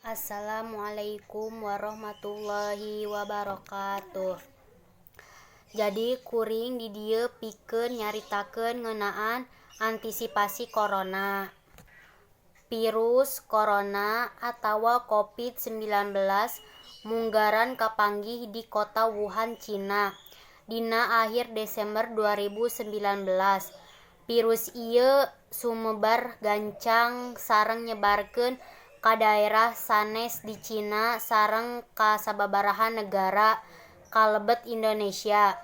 Assalamualaikum warahmatullahi wabarakatuh. Jadi kuring di dieu pikeun nyaritakeun ngeunaan antisipasi corona. Virus corona atawa COVID-19 munggaran kapanggih di kota Wuhan, Cina dina akhir Desember 2019. Virus ieu sumebar gancang sareng nyebarkeun ka daerah sanes di Cina sareng ka sababaraha negara kalebet Indonesia.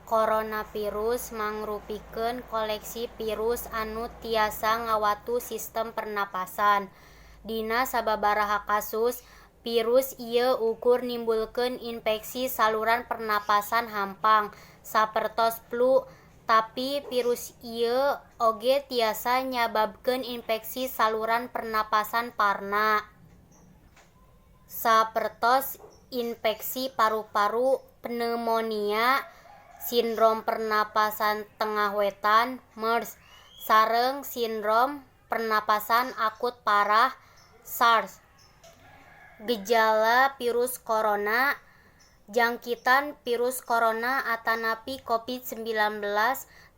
Coronavirus mangrupikeun koleksi virus anu tiasa ngawatu sistem pernapasan. Dina sababaraha kasus, virus ieu ukur nimbulkeun infeksi saluran pernapasan hampang sapertos flu, tapi virus ieu oge tiasa nyababkeun infeksi saluran pernapasan parna sapertos infeksi paru-paru, pneumonia, sindrom pernapasan tengah wetan, MERS, sareng sindrom pernapasan akut parah, SARS. Gejala virus corona. Jangkitan virus corona atanapi COVID-19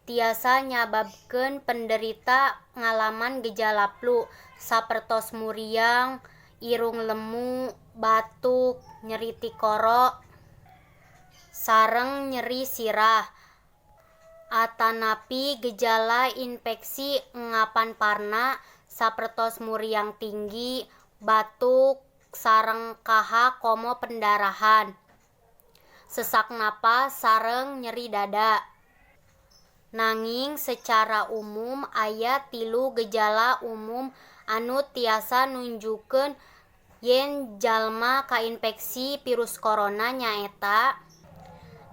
tiasa nyababkeun penderita ngalaman gejala flu sapertos muriang, irung lemu, batuk, nyeri tikoro, sareng nyeri sirah. Atanapi gejala infeksi engapan parna sapertos muriang tinggi, batuk, sareng kahak komo pendarahan, sesak napas sareng nyeri dada. Nanging secara umum aya 3 gejala umum anu tiasa nunjukkeun yen jalma kainfeksi virus corona nyaeta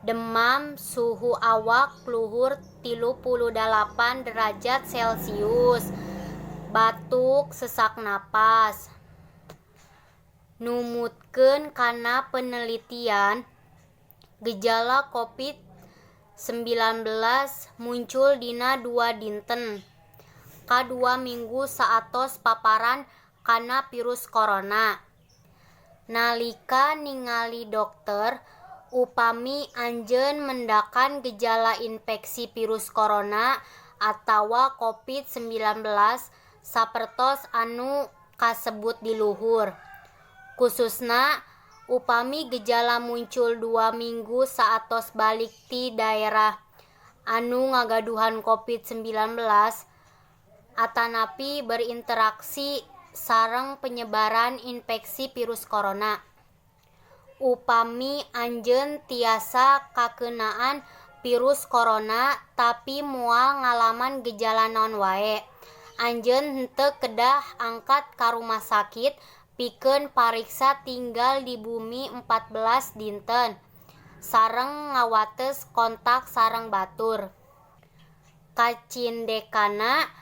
demam, suhu awak luhur 38 derajat Celcius, batuk, sesak napas. Numutkeun kana penelitian, gejala COVID-19 muncul dina 2 dinten ka 2 minggu saatos paparan kana virus corona. Nalika ningali dokter, upami anjeun mendakan gejala infeksi virus corona atawa COVID-19 sapertos anu kasebut di luhur. Khususna upami gejala muncul 2 minggu saatos balik ti daerah anu ngagaduhan COVID-19 atanapi berinteraksi sareng penyebaran infeksi virus corona. Upami anjeun tiasa kakeunaan virus corona tapi moal ngalaman gejala naon wae, anjeun henteu kedah angkat ka rumah sakit pikeun pariksa tinggal di bumi 14 dinten sareng ngawates kontak sareng batur. Kacindekana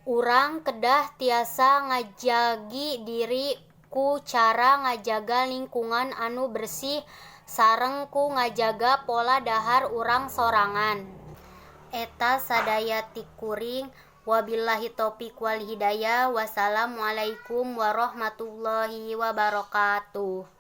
urang kedah tiasa ngajagi diri ku cara ngajaga lingkungan anu bersih sareng ku ngajaga pola dahar urang sorangan. Eta sadaya ti kuring. Wabillahi taufiq wal hidayah. Wassalamualaikum warahmatullahi wabarakatuh.